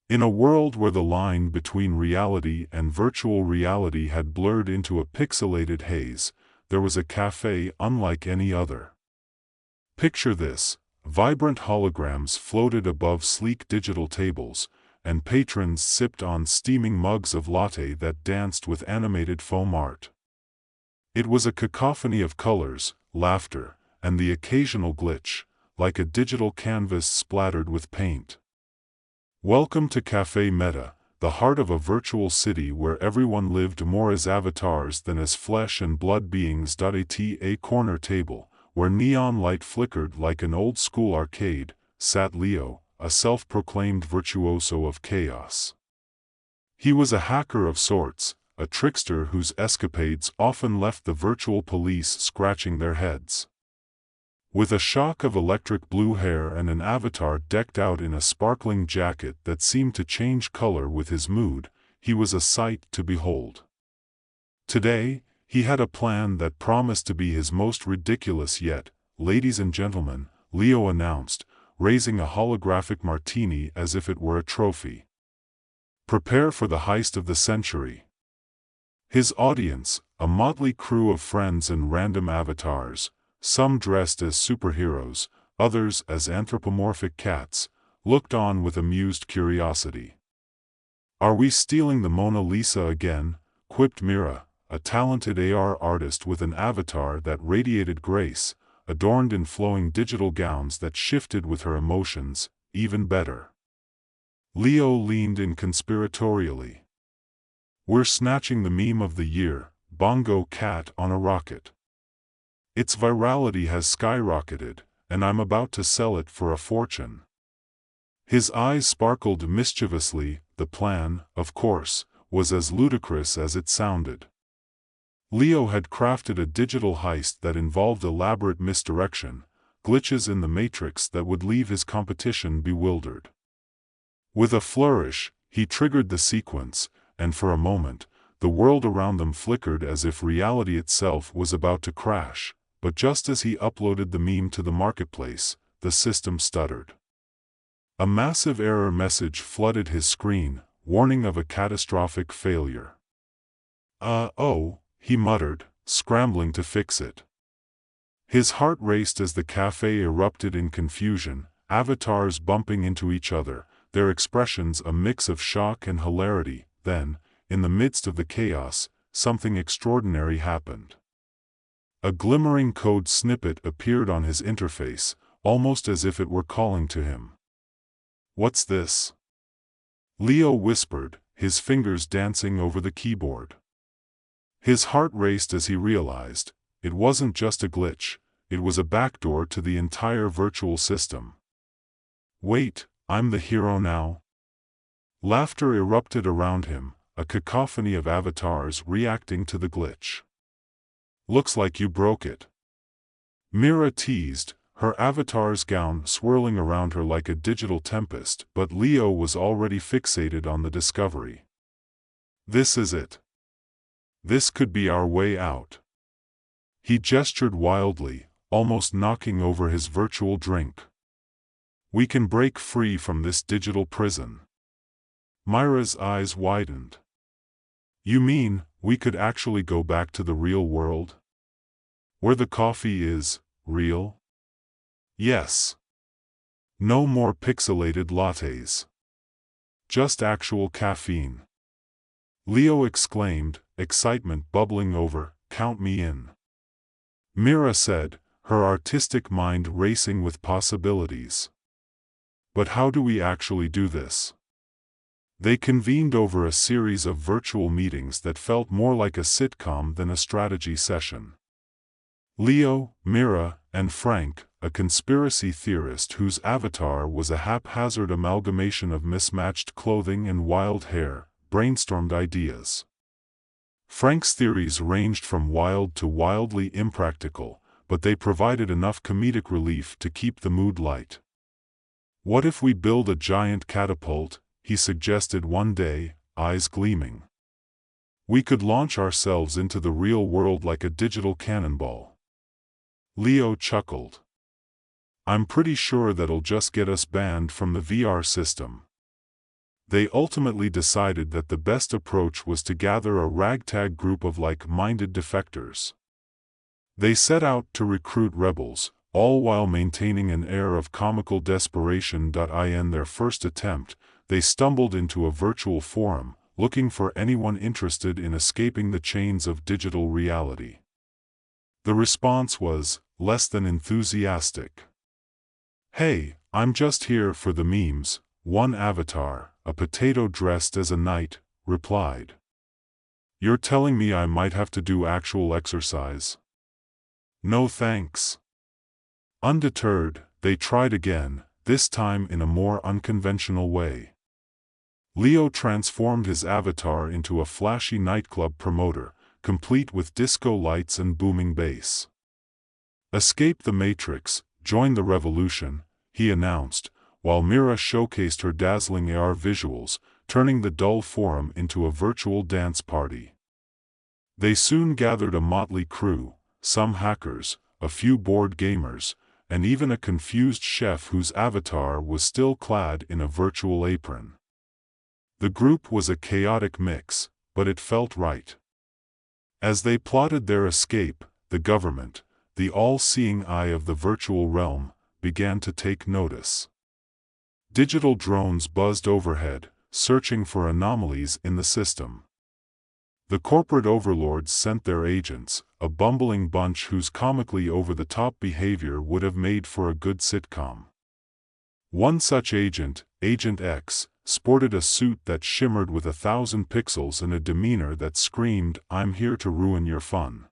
In a world where the line between reality and virtual reality had blurred into a pixelated haze, there was a cafe unlike any other. Picture this: vibrant holograms floated above sleek digital tables, and patrons sipped on steaming mugs of latte that danced with animated foam art. It was a cacophony of colors, laughter, and the occasional glitch, like a digital canvas splattered with paint. Welcome to Café Meta, the heart of a virtual city where everyone lived more as avatars than as flesh and blood beings. At a corner table, where neon light flickered like an old-school arcade, sat Leo, a self-proclaimed virtuoso of chaos. He was a hacker of sorts, a trickster whose escapades often left the virtual police scratching their heads. With a shock of electric blue hair and an avatar decked out in a sparkling jacket that seemed to change color with his mood, he was a sight to behold. Today, he had a plan that promised to be his most ridiculous yet. "Ladies and gentlemen," Leo announced, raising a holographic martini as if it were a trophy. "Prepare for the heist of the century." His audience, a motley crew of friends and random avatars, some dressed as superheroes, others as anthropomorphic cats, looked on with amused curiosity. "Are we stealing the Mona Lisa again?" quipped Mira, a talented AR artist with an avatar that radiated grace, adorned in flowing digital gowns that shifted with her emotions. "Even better." Leo leaned in conspiratorially. "We're snatching the meme of the year, Bongo Cat on a rocket. Its virality has skyrocketed, and I'm about to sell it for a fortune." His eyes sparkled mischievously. The plan, of course, was as ludicrous as it sounded. Leo had crafted a digital heist that involved elaborate misdirection, glitches in the matrix that would leave his competition bewildered. With a flourish, he triggered the sequence, and for a moment, the world around them flickered as if reality itself was about to crash. But just as he uploaded the meme to the marketplace, the system stuttered. A massive error message flooded his screen, warning of a catastrophic failure. Oh, he muttered, scrambling to fix it. His heart raced as the cafe erupted in confusion, avatars bumping into each other, their expressions a mix of shock and hilarity. Then, in the midst of the chaos, something extraordinary happened. A glimmering code snippet appeared on his interface, almost as if it were calling to him. "What's this?" Leo whispered, his fingers dancing over the keyboard. His heart raced as he realized, it wasn't just a glitch, it was a backdoor to the entire virtual system. "Wait, I'm the hero now?" Laughter erupted around him, a cacophony of avatars reacting to the glitch. "Looks like you broke it," Mira teased, her avatar's gown swirling around her like a digital tempest. But Leo was already fixated on the discovery. "This is it. This could be our way out." He gestured wildly, almost knocking over his virtual drink. "We can break free from this digital prison." Myra's eyes widened. "You mean, we could actually go back to the real world? Where the coffee is real?" "Yes. No more pixelated lattes. Just actual caffeine." Leo exclaimed, excitement bubbling over. "Count me in." Mira said, her artistic mind racing with possibilities. "But how do we actually do this?" They convened over a series of virtual meetings that felt more like a sitcom than a strategy session. Leo, Mira, and Frank, a conspiracy theorist whose avatar was a haphazard amalgamation of mismatched clothing and wild hair, brainstormed ideas. Frank's theories ranged from wild to wildly impractical, but they provided enough comedic relief to keep the mood light. "What if we build a giant catapult?" he suggested one day, eyes gleaming. "We could launch ourselves into the real world like a digital cannonball." Leo chuckled. "I'm pretty sure that'll just get us banned from the VR system." They ultimately decided that the best approach was to gather a ragtag group of like-minded defectors. They set out to recruit rebels, all while maintaining an air of comical desperation. In their first attempt, they stumbled into a virtual forum, looking for anyone interested in escaping the chains of digital reality. The response was less than enthusiastic. "Hey, I'm just here for the memes," one avatar, a potato dressed as a knight, replied. "You're telling me I might have to do actual exercise? No thanks." Undeterred, they tried again, this time in a more unconventional way. Leo transformed his avatar into a flashy nightclub promoter, complete with disco lights and booming bass. "Escape the Matrix, join the revolution," he announced, while Mira showcased her dazzling AR visuals, turning the dull forum into a virtual dance party. They soon gathered a motley crew, some hackers, a few bored gamers, and even a confused chef whose avatar was still clad in a virtual apron. The group was a chaotic mix, but it felt right. As they plotted their escape, the government, the all-seeing eye of the virtual realm, began to take notice. Digital drones buzzed overhead, searching for anomalies in the system. The corporate overlords sent their agents, a bumbling bunch whose comically over-the-top behavior would have made for a good sitcom. One such agent, Agent X, sported a suit that shimmered with 1,000 pixels and a demeanor that screamed, "I'm here to ruin your fun."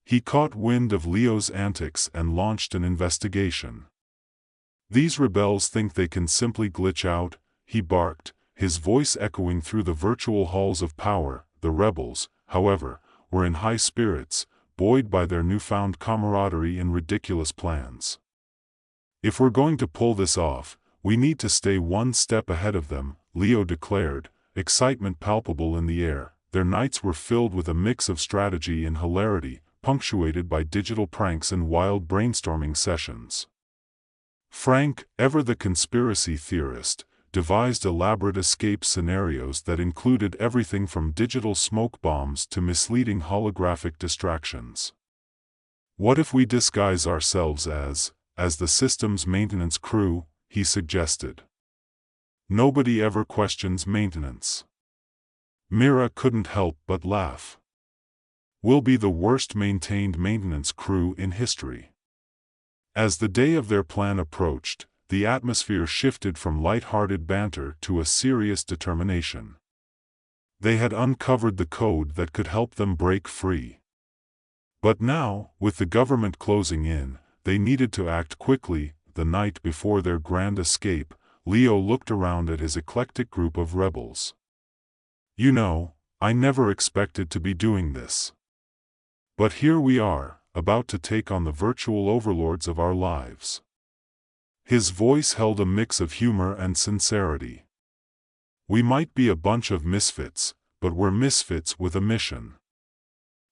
He caught wind of Leo's antics and launched an investigation. "These rebels think they can simply glitch out," he barked, his voice echoing through the virtual halls of power. The rebels, however, were in high spirits, buoyed by their newfound camaraderie and ridiculous plans. "If we're going to pull this off, we need to stay one step ahead of them," Leo declared, excitement palpable in the air. Their nights were filled with a mix of strategy and hilarity, punctuated by digital pranks and wild brainstorming sessions. Frank, ever the conspiracy theorist, devised elaborate escape scenarios that included everything from digital smoke bombs to misleading holographic distractions. "What if we disguise ourselves as the system's maintenance crew?" he suggested. "Nobody ever questions maintenance." Mira couldn't help but laugh. "We'll be the worst maintained maintenance crew in history." As the day of their plan approached, the atmosphere shifted from light-hearted banter to a serious determination. They had uncovered the code that could help them break free. But now, with the government closing in, they needed to act quickly. The night before their grand escape, Leo looked around at his eclectic group of rebels. "You know, I never expected to be doing this. But here we are, about to take on the virtual overlords of our lives." His voice held a mix of humor and sincerity. "We might be a bunch of misfits, but we're misfits with a mission."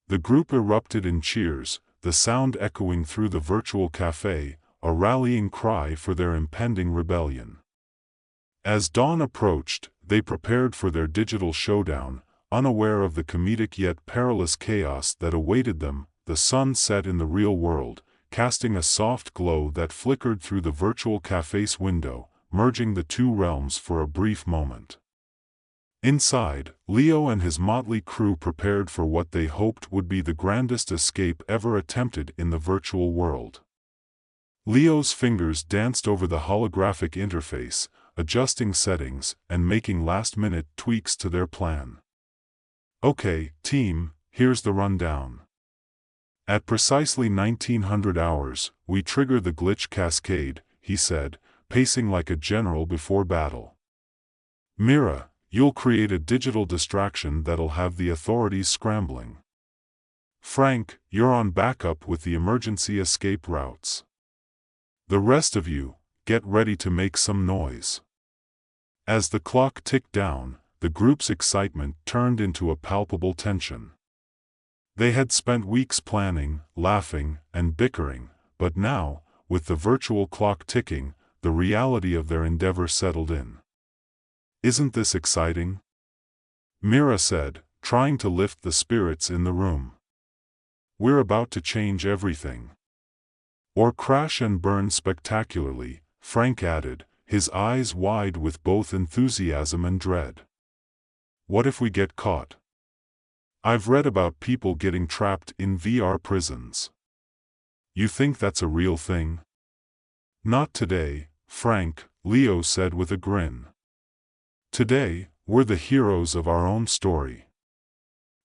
The group erupted in cheers, the sound echoing through the virtual cafe, a rallying cry for their impending rebellion. As dawn approached, they prepared for their digital showdown, unaware of the comedic yet perilous chaos that awaited them. The sun set in the real world, casting a soft glow that flickered through the virtual cafe's window, merging the two realms for a brief moment. Inside, Leo and his motley crew prepared for what they hoped would be the grandest escape ever attempted in the virtual world. Leo's fingers danced over the holographic interface, adjusting settings and making last-minute tweaks to their plan. "Okay, team, here's the rundown. At precisely 1900 hours, we trigger the glitch cascade," he said, pacing like a general before battle. "Mira, you'll create a digital distraction that'll have the authorities scrambling. Frank, you're on backup with the emergency escape routes. The rest of you, get ready to make some noise." As the clock ticked down, the group's excitement turned into a palpable tension. They had spent weeks planning, laughing, and bickering, but now, with the virtual clock ticking, the reality of their endeavor settled in. Isn't this exciting? Mira said, trying to lift the spirits in the room. We're about to change everything. Or crash and burn spectacularly, Frank added, his eyes wide with both enthusiasm and dread. What if we get caught? I've read about people getting trapped in VR prisons. You think that's a real thing? Not today, Frank, Leo said with a grin. Today, we're the heroes of our own story.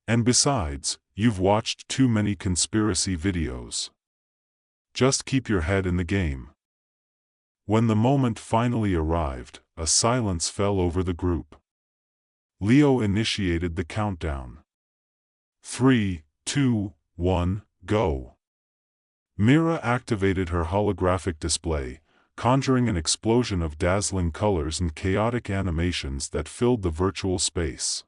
And besides, you've watched too many conspiracy videos. Just keep your head in the game. When the moment finally arrived, a silence fell over the group. Leo initiated the countdown. 3, 2, 1, go. Mira activated her holographic display, conjuring an explosion of dazzling colors and chaotic animations that filled the virtual space.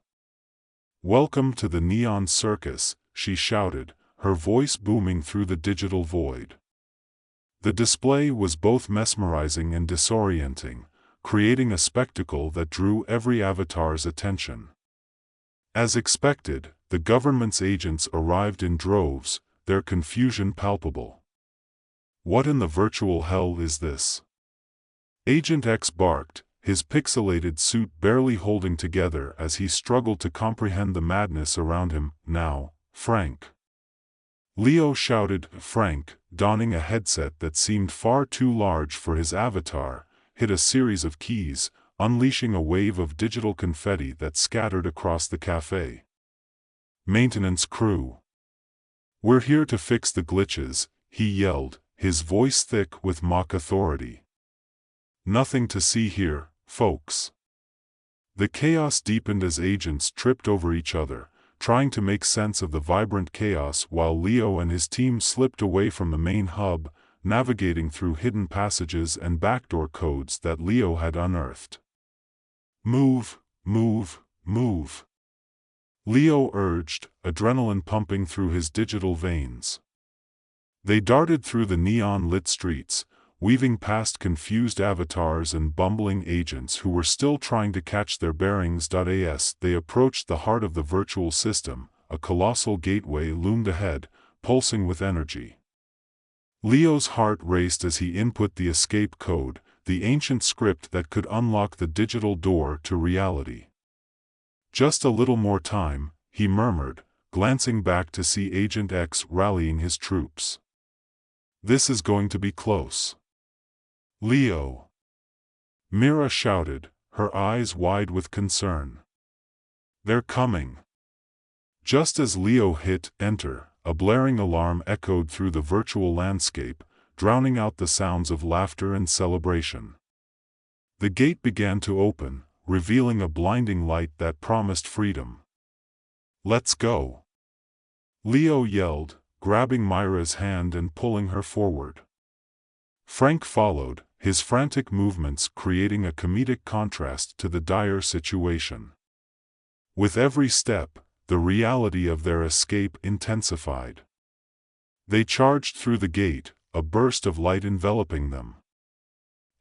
Welcome to the Neon Circus, she shouted, her voice booming through the digital void. The display was both mesmerizing and disorienting, creating a spectacle that drew every avatar's attention. As expected, the government's agents arrived in droves, their confusion palpable. What in the virtual hell is this? Agent X barked, his pixelated suit barely holding together as he struggled to comprehend the madness around him. Now, Frank. Leo shouted. Frank, donning a headset that seemed far too large for his avatar, hit a series of keys, unleashing a wave of digital confetti that scattered across the cafe. Maintenance crew. We're here to fix the glitches, he yelled, his voice thick with mock authority. Nothing to see here, folks. The chaos deepened as agents tripped over each other, trying to make sense of the vibrant chaos while Leo and his team slipped away from the main hub, navigating through hidden passages and backdoor codes that Leo had unearthed. Move, move, move. Leo urged, adrenaline pumping through his digital veins. They darted through the neon-lit streets, weaving past confused avatars and bumbling agents who were still trying to catch their bearings. As they approached the heart of the virtual system, a colossal gateway loomed ahead, pulsing with energy. Leo's heart raced as he input the escape code, the ancient script that could unlock the digital door to reality. Just a little more time, he murmured, glancing back to see Agent X rallying his troops. This is going to be close. Leo. Mira shouted, her eyes wide with concern. They're coming. Just as Leo hit enter, a blaring alarm echoed through the virtual landscape, drowning out the sounds of laughter and celebration. The gate began to open, revealing a blinding light that promised freedom. Let's go. Leo yelled, grabbing Myra's hand and pulling her forward. Frank followed, his frantic movements creating a comedic contrast to the dire situation. With every step, the reality of their escape intensified. They charged through the gate, a burst of light enveloping them.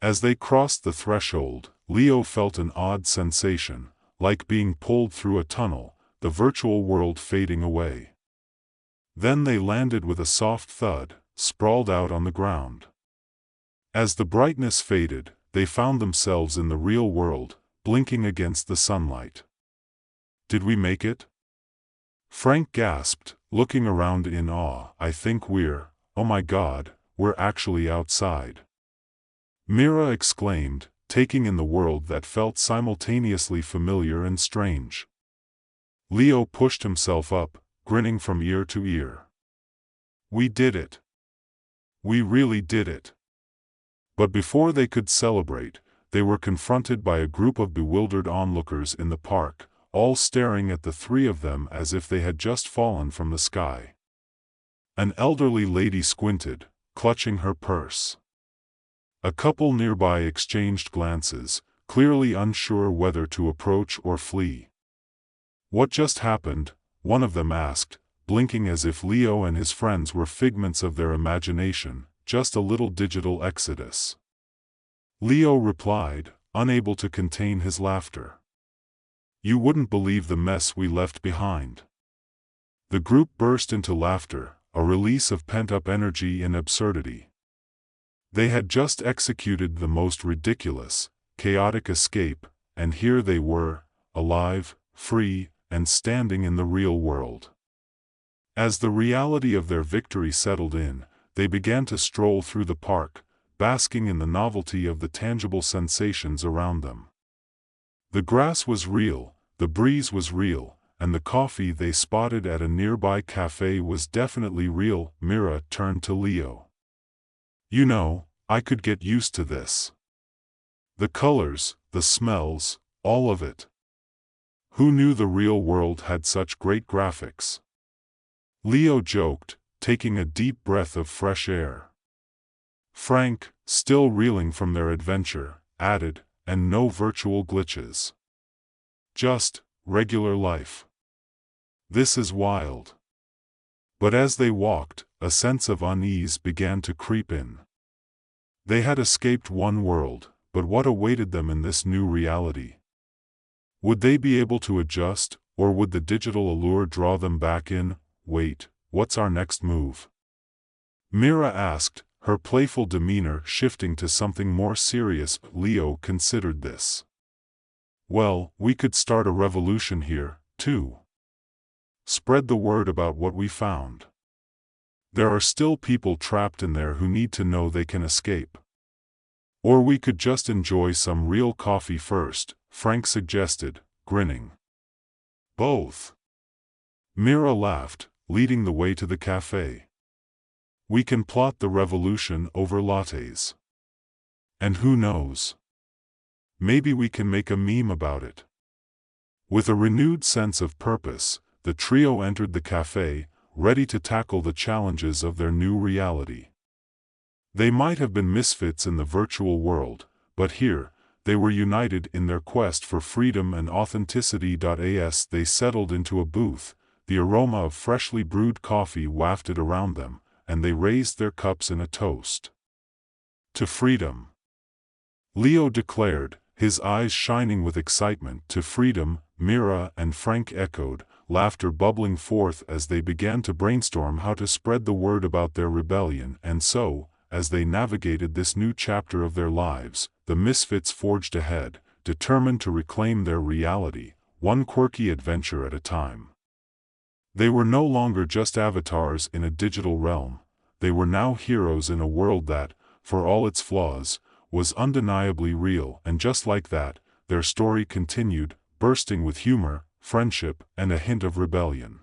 As they crossed the threshold, Leo felt an odd sensation, like being pulled through a tunnel, the virtual world fading away. Then they landed with a soft thud, sprawled out on the ground. As the brightness faded, they found themselves in the real world, blinking against the sunlight. Did we make it? Frank gasped, looking around in awe. I think oh my God, we're actually outside. Mira exclaimed, taking in the world that felt simultaneously familiar and strange. Leo pushed himself up, grinning from ear to ear. We did it. We really did it. But before they could celebrate, they were confronted by a group of bewildered onlookers in the park, all staring at the three of them as if they had just fallen from the sky. An elderly lady squinted, clutching her purse. A couple nearby exchanged glances, clearly unsure whether to approach or flee. What just happened? One of them asked, blinking as if Leo and his friends were figments of their imagination, just a little digital exodus. Leo replied, unable to contain his laughter. You wouldn't believe the mess we left behind." The group burst into laughter, a release of pent-up energy and absurdity. They had just executed the most ridiculous, chaotic escape, and here they were, alive, free, and standing in the real world. As the reality of their victory settled in, they began to stroll through the park, basking in the novelty of the tangible sensations around them. The grass was real, the breeze was real, and the coffee they spotted at a nearby cafe was definitely real. Mira turned to Leo. "You know, I could get used to this. The colors, the smells, all of it. Who knew the real world had such great graphics?" Leo joked, taking a deep breath of fresh air. Frank, still reeling from their adventure, added, "And no virtual glitches. Just regular life. This is wild." But as they walked, a sense of unease began to creep in. They had escaped one world, but what awaited them in this new reality? Would they be able to adjust, or would the digital allure draw them back in? "Wait, what's our next move?" Mira asked, her playful demeanor shifting to something more serious. Leo considered this. "Well, we could start a revolution here, too. Spread the word about what we found. There are still people trapped in there who need to know they can escape. Or we could just enjoy some real coffee first," Frank suggested, grinning. "Both." Mira laughed, leading the way to the cafe. "We can plot the revolution over lattes. And who knows? Maybe we can make a meme about it." With a renewed sense of purpose, the trio entered the cafe, ready to tackle the challenges of their new reality. They might have been misfits in the virtual world, but here, they were united in their quest for freedom and authenticity. As they settled into a booth, the aroma of freshly brewed coffee wafted around them, and they raised their cups in a toast. "To freedom," Leo declared, his eyes shining with excitement. "To freedom," Mira and Frank echoed, laughter bubbling forth as they began to brainstorm how to spread the word about their rebellion. And so, as they navigated this new chapter of their lives, the misfits forged ahead, determined to reclaim their reality, one quirky adventure at a time. They were no longer just avatars in a digital realm, they were now heroes in a world that, for all its flaws, was undeniably real. And just like that, their story continued, bursting with humor, friendship, and a hint of rebellion.